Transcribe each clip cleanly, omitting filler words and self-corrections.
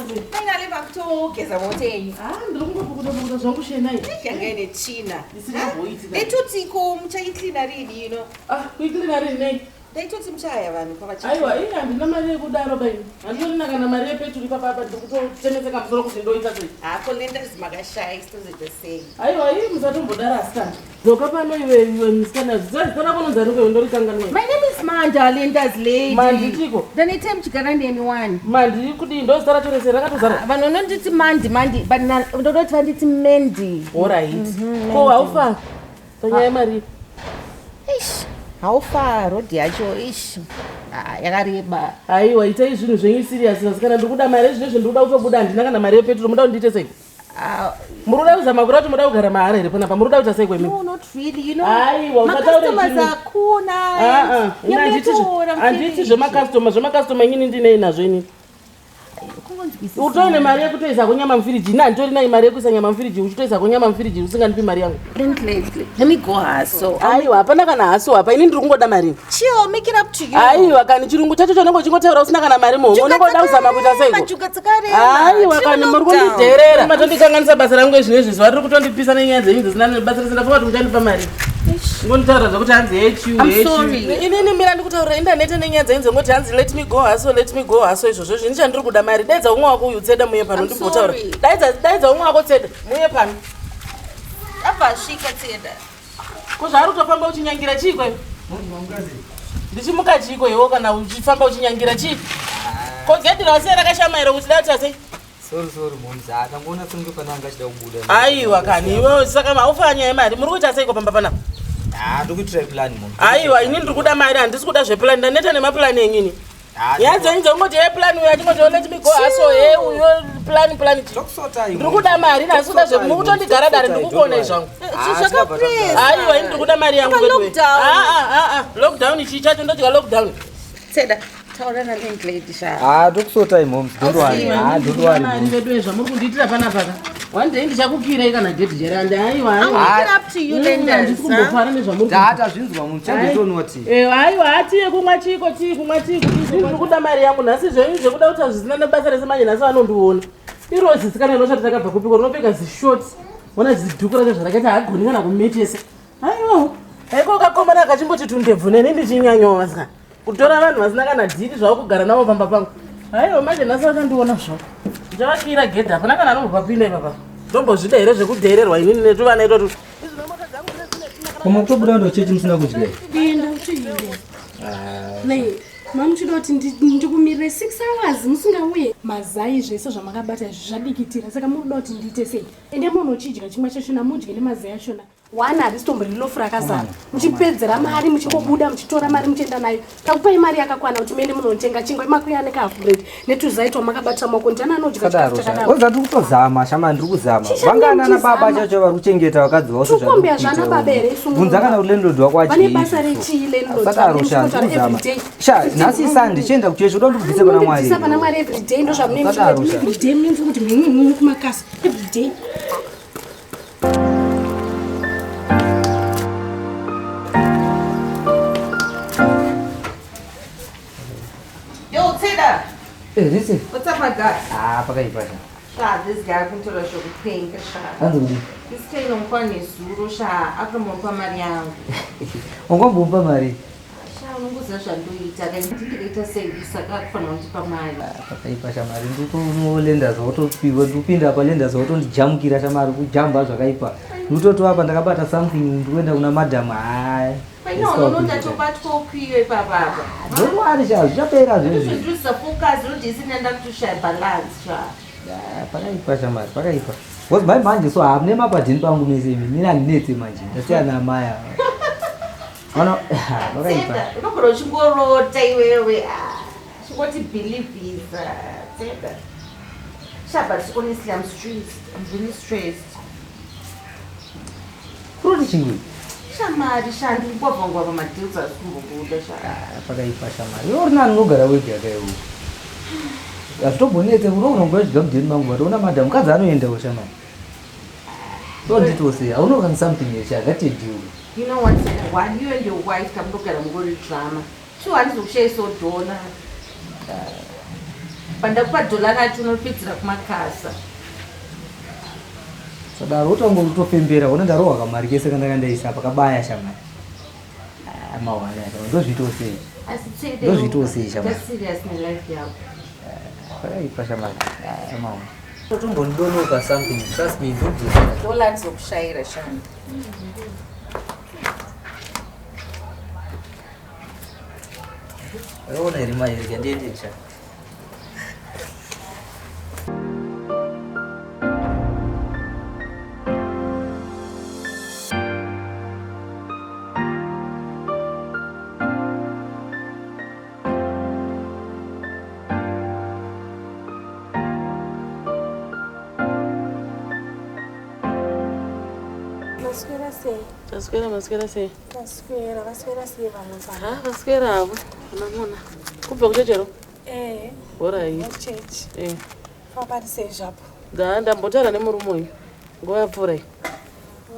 Zim. Finally back to geza motenyi. Ndikukuda zvakushena iyi. Yanga ine tsvina. Isingavoiti. Ndaitoti ko muchaiklina rini ino. Kuiklina rini nei? Ndaitoti muchaya vanhu pavachi. Aiwa, ini handina mari yekudaro baini. Handina kana mari yepetu ipapa ndikutotemeseka musoro kuti ndoita sei. Hako lendazi makashaya sitozoita sei. Aiwa, ini musatombodara asikana. Dzoka pano iwe musikana zizana kunonzi ariko ndorikanganwa. My name is Manda, Linda's lady. Manditiko. Ndanite muchigara nemi wani. Mandi kudi ndozita racho rese rakatozara. Vanhu vanonditi mandi but ndodoti vanditi mendi. Alright. Ko haufa. Panyaya yemari. Ish. Haufa rodhi yacho ish. Yakareba. Aiwa, itai zvinhu zvenyu serious asikana ndikuda mari zvinezvi ndikuda kutobuda handina kana mari yepetrol muda kundite sei? Muruda kuzama kuri kuti muda kugara mahara here panapa muruda kuita sei kwemi? No, not really, you know. Aiwa, ukataura customers akuna. Handiti zvemakastoma inini ndinei nazvo inini. Utoone mari yekutoisa kunyama mufiriji. Ina nditori nayo mari yekuisa nyama mufiriji uchitoisa kunyama mufiriji usingandipi mari yangu. Let me go haso. Aiwa, hapana kana haso hapa. Ini ndiri kungoda mari. Chill, make it up to you. Aiwa, kani chirungu chacho chonongo chingotaura usina kana mari mo. Unongoda kuzama kuita seiko. Aiwa, kani muri kundidherera. Matondikanganisa basa rangu ezvinezvi zuva riri kutondipisa nenyaya dzenyu dzisina basa risina funga kuti muchandipa mari. Ngonitaura zvakuti hanzi hate you. I'm sorry. Inini mira ndikutaurira indanete nenyaya dzenyu dzengoti hanzi let me go haso izvozvo zvini chandiri kuda mari. Daidza umwe wako uyu tseda muye pano ndimbotaura. Daidza umwe wako tseda muye pano. Abasvika tseda. Ko zvaari kutofamba uchinyangira chii kweyo? Ndichimuka chii kweyo kana uchifamba uchinyangira chii? Ko gedhi rase rakashamaira kuti data sei? Sorry monzi akangona sungu pananga chida kubuda. Aiwa kani iwe saka maufanya yemari muri kuita seiko pamba panapa? Ndikuitira plan monzi. Aiwa inini ndiri kuda mari handisi kuda zveplan ndaneta nemaplan enyini. Yanzenze ngoti plan uya chingoti let me go haso uyo plan Tokusota iwe. ndiri kuda mari nasi kuda zvekuti mukutondigara dare ndikukuonai zvangu. Aiwa ini ndiri kuda mari yangu kwewe. Lockdown ichi chacho ndotika lockdown. Tseda. Taurana landlady sha. Tokusota imom. Don't worry. Don't worry. Mari vedu zvamuri kundiitira panapa ka. One day ndichakukirai kana gedhi jeranda. Aiwa. Make it up to you Linda. Ndikumbofara nezvamuri. Data zvinzwa munhu chanditonoti. Aiwa hatiye kumwa chiko ndiri kuda mari yangu nhasi zvenyu zvekuda kuti zvisina nebasa rese manje nhasi vanondiona. Irozi sikana inoshati takabva kupika rinopfeka zishoti. Ona zidhuku racho zvarakaita hagoni kana kumetese. Aiwa. Aiko ukakomana akachimboti tundebvu neni ndichinyanyowa masikana. Kutora vanhu vasina kana dhiri zvavo kugara navo pamba pangu. Aiwa manje nhasi vachandiona zvavo. Ndichavakira gedhi hapana kana anobva pinda ipapa. Ndombozvida here zvekudhererwa inini netuvana itotu. Koma kutobuda ndochechi musina kudya. Ndinda uchidya. Nei, mamuchidoti ndikumirire 6 hours musingauye. Mazai zvese zvamakabata zvadikitira saka munoda kuti ndiite sei. Ende munhu uchidya chimwe chacho namudye nemazai achona. Wana harisitombo rilofu rakazara. Muchipedzera mari muchingobuda muchitora mari muchienda nayo. Takupai mari yakakwana kuti muende munotenga chingwa makuya nekafuredi netuzaito makabata maoko ndiana anodya chikafu chakadaro. Oza tikutozama shama ndiri kuzama. Vangana nababa chacho vari kuchengeta vakadziva kuti zvakuita. Zvana baba here isu. Bunza kana kuti landlord wako achii. Vane basa rechii landlord. Sadaro shanzama. Sha nhasi Sunday chienda kuchechi uda ndikubvise pana Mwari. Ndikubvisa pana Mwari everyday ndo zvamunenge everyday means kuti mimi kumakasi everyday. Listen. What's up, my guy? Pakaipa. Sha, this guy kuntola shokupenga sha. Anzuri. This guy nomkwana nezuro sha, akamompa mari yangu. Ungambompa mari. Sha, unongoziva zvandoita, ndikaita service saka kufanira kundipa mari. Pakaipa shamari ndikutonolenda zvotopiwa ndikupinda palenda zvotondijamukira shamari kujamba zvakaipa. Ndikutoti apa ndakabata something ndikuenda kuna madam. No, ndatobatwa upiwe papa. Ndowari sha zvapera zvezvi. Ndizvisa focus kuti isina kushaya balance sha. Pakaipa shamari, pakaipa. Because my manje so hamune mapadhini pangu mese imi. Mina ndinetse manje. Ndasiyana maya. Ono pakaipa. Unogona uchingorota iwewe. Chingoti believe is Tseda. Sha, but honestly I'm stressed. I'm really stressed. Kuroti chingui. Shamari shandi ngwavangwa pamadills asikumbobuda sha. Pakaipa shamari. Uri nani unogara wega kaiwo. Azvitobonetse unogona kudya mudheni mangu watoona madam mukadzi anoendawo shamari. Don't it was say I don't know something else. I got to do. You know what? While you and your wife come look at a movie drama, she wants to share so donor. pandakupa dola racho unopedzera kumakasa. Sadaro utangotofembera una ndarowa kamari kese kana kandaisa pakabaya shamari. Mawana ndozvitosei. Asi tsede. Ndozvitosei shamari. Serious nelife yako. Pakaipa shamari. Mawana. Totombondonoka something. Trust me, don't do that. Dola dzizokushaira shanda. Ona iri mai iri ndiendesha. Maswera sei? Vaswera sei vamwe pana? Vaswera avo. Unamona. Kubva kuchechero? Bora hii. Chechi. Paparise zvapo. Ndambotara nemurume uyu. Nguva yapfuura iyi.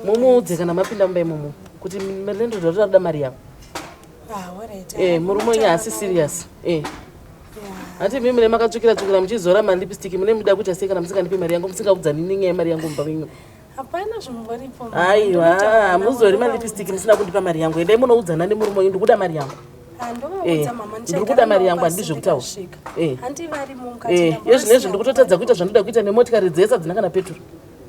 Mumuudze kana mapinda mumba imomo kuti melendo ndotoda mari yavo. Alright. Murume uyu haasi serious. Hati mimi makatsvukira muchizora malipstick mune muda kuti sei kana musingandipi mari yangu musingaudza nini nyaya mari yangu mumba menyu. Hapana zvimboripo. Aiwa, muzori malipstick musina kundipa mari yangu. Endai munoudzana nemurume uyu ndikuda mari yangu. Ndovaudza mama ndikuda mari yangu handizvokutaura. Handivari mukati. Zvinezvi ndikutotadza kuita zvandinoda kuita nemotikari dzese hadzina kana petrol.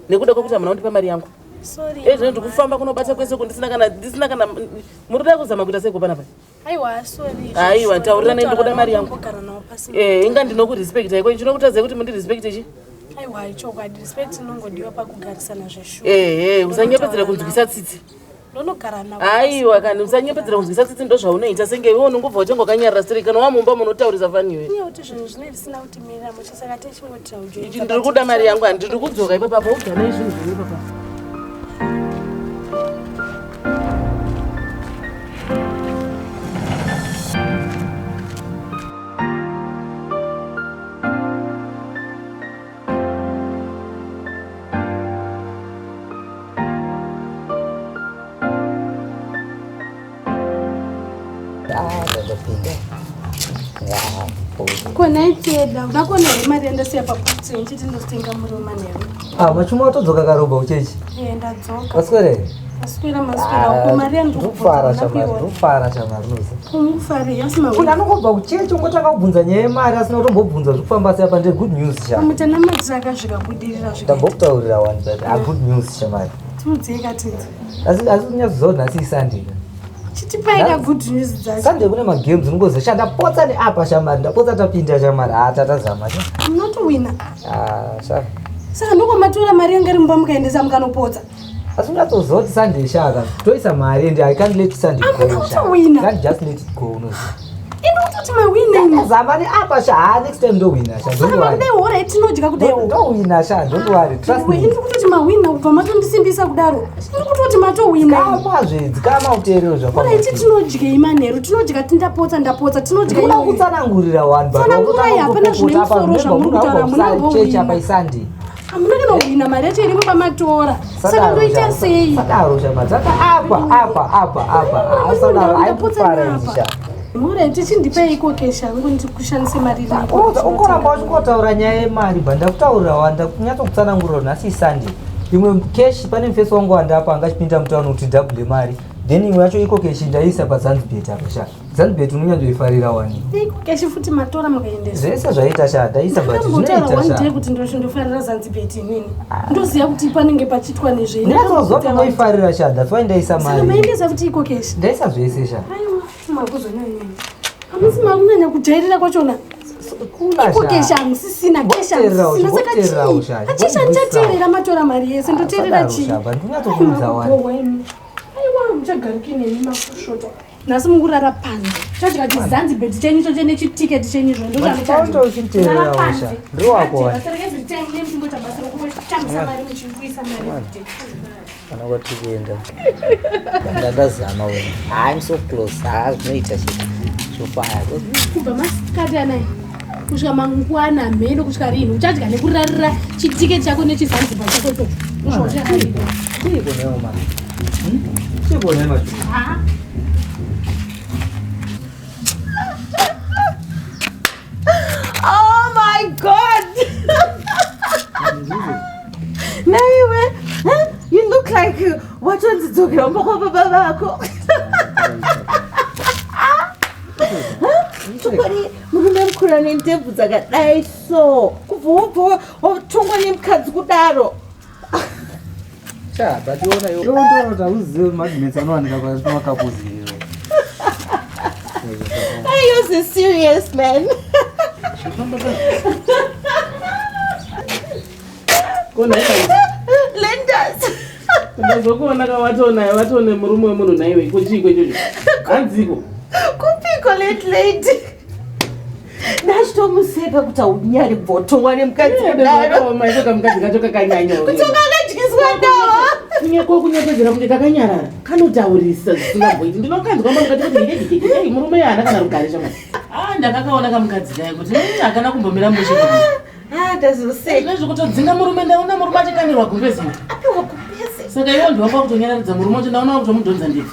Nekuda kwekuti hamuna kundipa mari yangu. Sorry. Zvino ndikufamba kunobata kwese ndisina kana murida kuzama kuita sei kupana pa. Aiwa, sorry. Aiwa, taurirana ndikuda mari yangu. Inga ndinokurespecta iko ndinokutadza kuti mundirespecte chi? Aiwa, chokwadi respect inongodiwa pakugarisana zveshuwa. Usanyepedzera kunzwisa tsitsi. Ndonogara nawo. Aiwa, kana usanyepedzera kunzwisa tsitsi ndozvaunoita senge iwe unongobva uchenga wakanyarara siri kana wamumba munotaurisa fani iwe. Iye kuti zvinhu zvine zvisina kutimira muchisaka techingotira ujo. Ichi ndiri kuda mari yangu handiri kudzoka ipapo ugana izvinhu zviri ipapo. Kona iteda ndakona mari ndasiya pakuti nchiti ndostenga muri manheru. Machuma watodzoka karoba uchechi. Ndadzoka. Vaswere? Maswera ko mari yangu ndofara shamari noza. Kumufari asima. Kuna anongobva kuchechi ungotanga kubvunza nyaya yemari asina kutombobvunza zvekufamba sei apa ndee good news shamari. Mutana madzaka zvikabudirira zvika. Ndambokutaurira one but good news shamari. Timudzeka tinzi. Asi kunyazoona nhasi iSunday. Chitipaika good news dzacho. Sunday kune magames unongoziva ndapotsa neapa shamari ndapotsa tapinda shamari tatazama cha. I'm not a winner. Saka. Saka ndokomatora mari yanga rimba mukaendesa mukanopotsa. Asi unatozoti Sunday shaka toisa mari and I can't let Sunday go. I'm not a winner. Can't just let it go. No. Indototi mawina. Zama ni apa sha next time ndo winner sha. Don't worry. Saka hora itinodya kudai. Ndo winner sha. Don't worry. Trust me. Indikutoti mawina kubva matondisimbisa kudaro. Indikutoti matowina. Kama zvedzi kama uteerero zvakwa. Hora iti tinodya imanheru tinodya ndapotsa tinodya. Kuna kutsanangurira one but wakutanga hapana zvinemusoro zvamurikutaura muna chechi apa Sunday. Hamuna kana kuhina mari yacho iri mupamatora. Saka ndoita sei? Sadaro sha tata apa. Asadaro aipara isha. Mura tichindipa iko kesha ngo ndikushandise mari iri. Ukoramba uchikotaura nyaya yemari banda kutaurira wanda kunyatso kutsanangurira nhasi Sunday. Imwe cash pane mfeso wangu wandapa angachipinda mutano kuti double mari. Then imwe yacho iko cash ndaisa paZanzibar apa sha. Zanzibar unonyandoifarira wani. Iko cash futi matora mukaendesa. Zvese zvaita sha ndaisa but zvinoita sha. Kuti ndoshindofarira Zanzibar nini. Ndoziya kuti panenge pachitwa nezve. Ndinozoti noifarira sha that's why ndaisa mari. Saka maendesa futi iko cash. Ndaisa zvese sha. Aiwa makuzonyanya. Hamisi makunyanya kujairira kwachona. Iko kesha musisina kesha musisina saka chii. Achisha ndichateerera matora mari yese ndoteerera chii. Ndinyatsokudza wani. Aiwa muchagariki neni mafushota. Nasi mungurara panze. Chachika chizanzibar chenyu cho chene chitiketi chenyu zvo ndozvanoita. Ndozvinoteerera usha. Ndowako wani. Saka every time nemungota basa rokutamisa mari muchibuisa mari. Kana kuti kuenda. Ndakazama wena. I'm so close. Zvinoita shit. Zvofaya. Kubva masikati anai. Kusvika mangwana mheno kusvika rini uchadya nekurarira chitiketi chako nechizanzibar chako cho. Uzvochakaita. Chibonewo mari. Chibone macho. Oh my God. Naiwe, you look like what was it talking about? Chokori, murume mukura nendebvu dzakadai so. Kubva watongwa nemukadzi kudaro. Bationa yondoona uzive magnets anowanika pamakapuzi here. Are you so serious, man? Lenders. Ndazokuona watone murume wemunhu naiwe kuchiko ichocho. Hanziko. Kupiko late. Ndachitomuseka kuti aunyari bvotongwa nemukadzi kudaro. Maitoka mukadzi kacho kakanyanya. Kutonga akadyiswa ndawa. Kunyeko kunyepedzera kuti kakanyarara. Kanotaurisa zvisingaboiti. Ndinokanzwa mukati kuti ndei murume yana kana rugare shamwari. Ndakakaona kamukadzi kaya kuti akana kumbomira mushe. Ndazoseka. Nezvekutodzinga murume ndaona murume achikanirwa gumbezi. Apiwa gumbezi. Saka iwo ndiwapa kutonyaradza murume wacho ndaona kutomudhonza ndeti.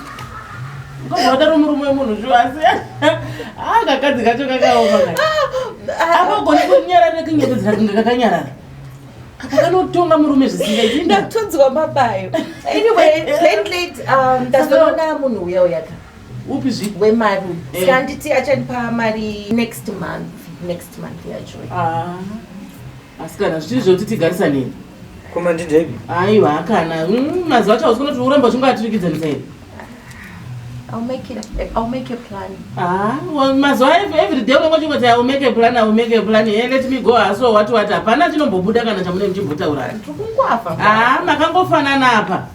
Ukabvataro murume wemunhu zvivasi. Kakadzi kacho kakaoma kaya. Akagona kunyarara kinyepedzera kunge kakanyarara. Kakanotonga murume zvisingaiti. Ndatonzwa mabayo. Anyway, late. Ndazoona munhu uya uyaka. Upi zvipi? Wemari. Skanditi achanipa mari next month yacho. Asi kana zvichiri zvekuti tigarisane. Koma ndidhebi. Aiwa kana mazuva acho usikuona kuti uramba uchingaturikidza here. I'll make a plan. Mazuva every day unenge uchingoti I'll make a plan. Hey, let me go. So what hapana chinombobuda kana chamune muchimbotaura. Tukungwafa. Makangofanana apa.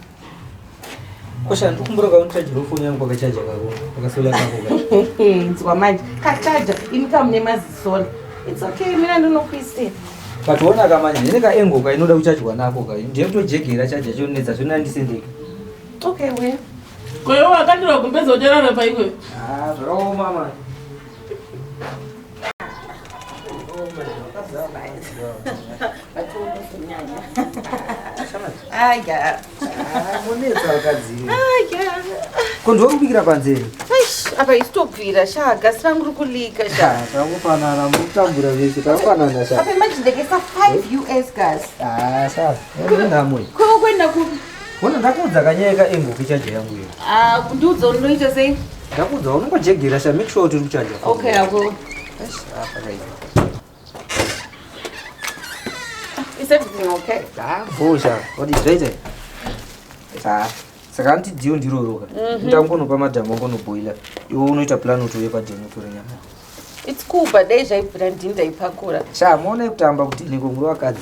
Kosha ndikumbura kaundichajira foni yangu kwakachaja kako. Kwakasola kako. Nzwa manje. Kachaja income nemazisola. It's okay, mina ndinokuisira. Kationa kamanje ndineka engo kainoda kuchajwa nako kai. Ndiye kutojegera chaja chonetsa zvona ndisendeka. Okay, we. Kwewo wakandira kumbeza ucherara paikwe. Zvakaoma mama. Aya. Monetsa wakadzima. Kondori kubikira panzeri. Apa istobvira shaga sirangu rikulika shaga. Tangofanana mutambura vese tangofanana shaga. Apa majindekesa 5 US gas. Sasa. Ndamwe. Ko kwenda ku. Bona ndakudza kanyeka engo kuchaja yangu iyo. Kundiudza unoita sei? Ndakudza unongojegera sha make sure kuti kuchaja. Okay, I will. Apa right. Is everything okay? Bosha, what is right? Saka ndidziwo ndiroroka. Ndangonopa madhamu angonoboila. Iwo unoita plan utoye padhemu tore nyama. It's cool, but dai zvaibvira ndini ndaipakura. Muone kutamba kuti niko muri wakadzi.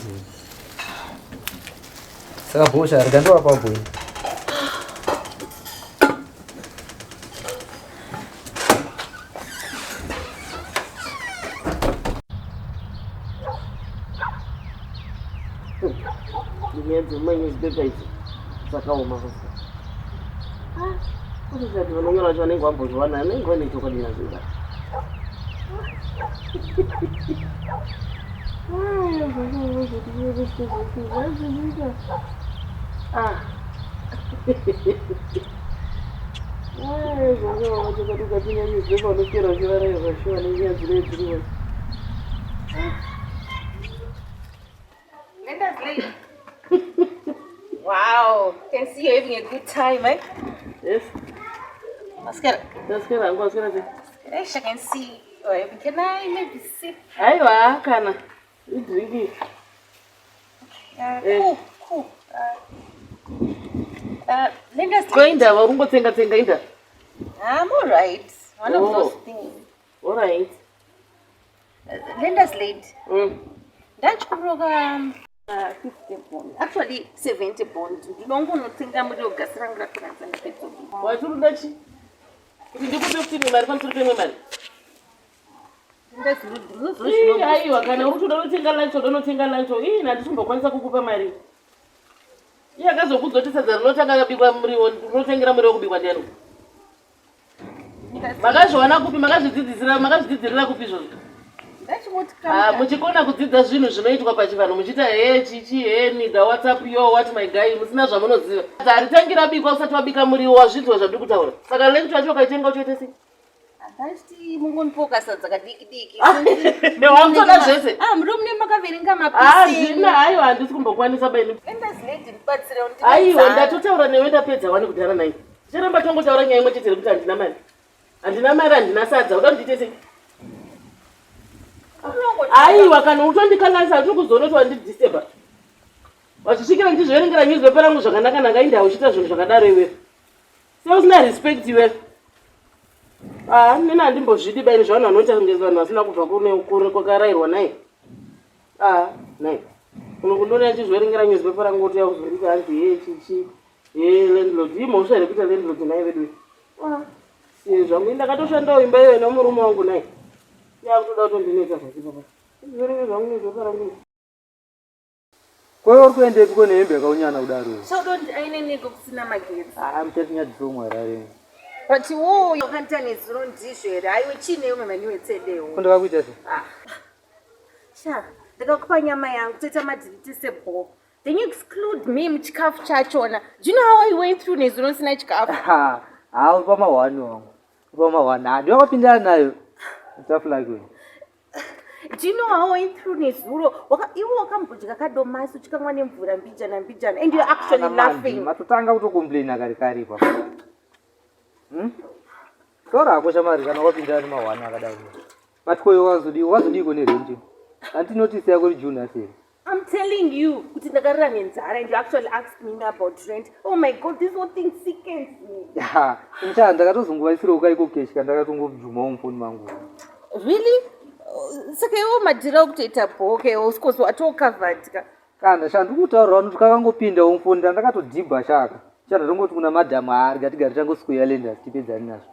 Saka bosha rikandova paboyi. Mãe bebês, sakaoma sasa. Kuti vanonyora cho vanenge vambozviwana vanenge vane chokwadi nazvo. Wow, can see you're having a good time, eh? Yes. Mascara. Mascara, I'm going to I can see. Oh, can I maybe sip? Aiwa, kana. You drink it. Cool. Linda's going down. I'm going to take a I'm all right. One of those things. All right. Linda's late. That's program. 50 pounds. Actually, 70 pounds. You don't want to think I'm going to get around. Why do that? You do 50 million, aiwa kana uri kuda lunch unotenga lunch ndatichimbokwanisa kukupa mari iye akazokudza sadza rinotanga kabikwa muriwo unotengera muriwo kubikwa ndiani makazviona kupi makazvidzidzirira kupi izvozvo muchikona kudzidza zvinhu zvinoitwa pachivanhu muchiita nida whatsapp yo what my guy musina zvamunoziva haritangira bikwa usati wabika muriwo wazvidziwa zvandiri kutaura saka lekuti wacho ukaitenga uchoita sei Andati mungonpoka sadza kadiki. Wamutsoka zvese. Muri mune makaverenga Hazvina, haiwa handisi kumbokwanisa baini. Endless lady mubatsira undi. Aiwa ndatotaura newe ndapedza wani kudhara naye. Chiramba tongotaura nyaya imwe chete kuti handina mari. Handina mari, handina sadza, uda kundiite sei? Aiwa kana utondikanganisa hatiri kuzoona kuti wandidisturba. Wazvisvikira ndichizverengera newspaper rangu zvakanaka ndakaenda uchiita zvinhu zvakadaro iwe. Sei usina respect iwe? Nina handimbozvidi baini zvavanhu vanoita ngezvanhu vanhu vasina kubva kune kwakarayirwa naye. Naye. Unokundona ndichizverengera newspaper rangu kuti yakuzonditi hanzi chichi. Landlord imhosva here kuita landlord naye vedu. Zvangu ndakatoshandawo imba iyoyo nomurume wangu naye. Yakutoda kutondineka zvake papa. Zverenga zvangu newspaper rangu. Kwa uri kuendepi kune hembe yakaunyana kudaro? So don't aineneko kusina magetsi. Mutatinyadzisomwa rare. But wo yohanta nezuro ndizvo here. Aiwe chine umwe maniwetsedewo. Kundakakuita sei? Sha, ndakakupa nyama yangu toita madhiritable. Then you exclude me muchikafu chachona. Do you know how I went through nezuro nsina chikafu? Uri pamahwani wangu. Uri pamahwani. Ndiwakapindana nayo. Stuff like that. Do you know how I went through nezuro? Iwo wakambudya kadomasi uchikamwa nemvura mbijana. And you're actually laughing. Matotanga kutocomplaina kare papa. Tora ako shamari kana wakapindana nemahwani akadaro. But koyo wazodiko nerenje. Andinotice yako ri June asiri. I'm telling you, kuti ndakarira nenzara and you actually asked me about rent. Oh my God, this whole thing sickens me. Ndakatozongovaisira ukaiko keshi kandakatongobvumawo mufoni mangu. Really? Saka iwo madhira okutoita bhoke usikozi watocovered. Kana ndikutaurira kuti kakangopindawo mufoni ndakatodhibha shaka. Ndongoti kuna madhamu atigari tangosquare lenders tipedzani nazvo.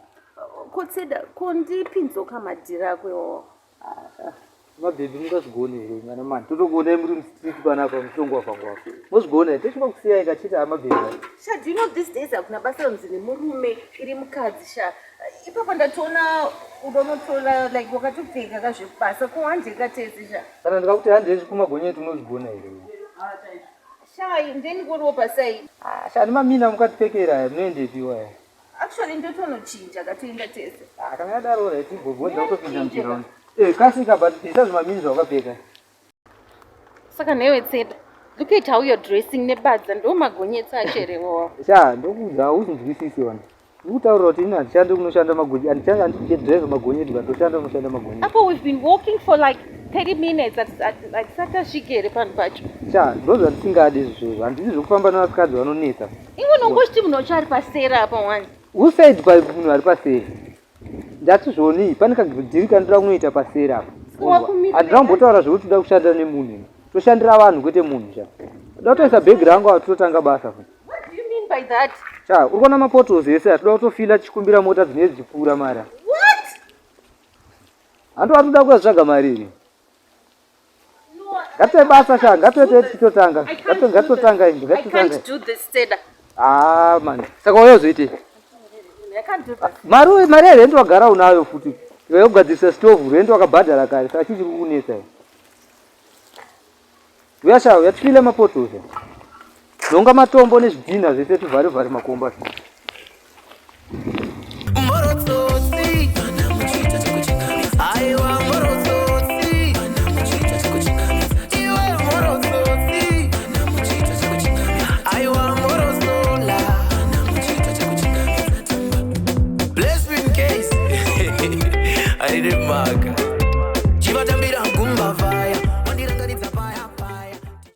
Kotseda kondipinzoka madhira ako iwawo. Mabhebi mungazvigone here mana mani totokuonai muri mustreet panapa mutongo wafangwafa mozvigona here tochima kusiyai kachita mabhebi. Sha, do you know these days hakuna basa ronzi nemurume iri mukadzi sha. Ipapo ndatoona unonotora like wakatopfeka kazvebasa kuhandeka tese sha. Kana ndikakuti handei kumagonyeti unozvigona here. Sha, ndeni kuriwo pasai. Sha nemamina mukatipfekera munoendepiwa here. Actually ndotonochinja katoenda tese. Kana yadaro right ibvobvonza kutopinda muchiraundi. Kasika but isazvimamini zvawakapfeka. Saka newe Tseda, look at how you're dressing nebadza ndo magonyeti acherewo. Sha, ndokuudza hauzinzwisisi wana. Ndikutaurira kuti ini handishandi kunoshanda magonyeti, handidrive magonyeti kandoshanda kunoshanda magonyeti. Apo we've been walking for like 30 minutes at satasvikere pano pacho. Sha, ndozvandisingadi izvozvo, handisi zvokufamba navasikadzi vanonetsa. Iwe nongochiti munhu wacho ari pasera apa wani. Who said pa munhu ari paseri? Ndati zvoni pane kagidhiri kandoda kunoita paseri apa. Handina kumbotaura zvokuti toda kushanda nemunhu. Toshandira vanhu kwete munhu sha. Toda kutoisa bhegi rangu apa totanga basa. What do you mean by that? Sha, uri kuona mapotos ese toda kutofila tichikumbira mota dzine dzipfuura mara. What? Hando atoda kutsvaga mari iri. Ngatoe basa sha, ngatoe tichitotanga. Ngatotanga ingi, ngatotanga. I can't do this, Tseda. Man. Saka uyozoite. I can't do this. Mari rento wagara unayo futi. Iwe kugadzirisa stove rento wakabhadhara kare saka chichiri kunetsa. Uyasha uyatfile mapotos. Longa matombo nezvidhina zvese tivhare makomba. Bleswynkays, I need it, Mark. Chivatambira kumba.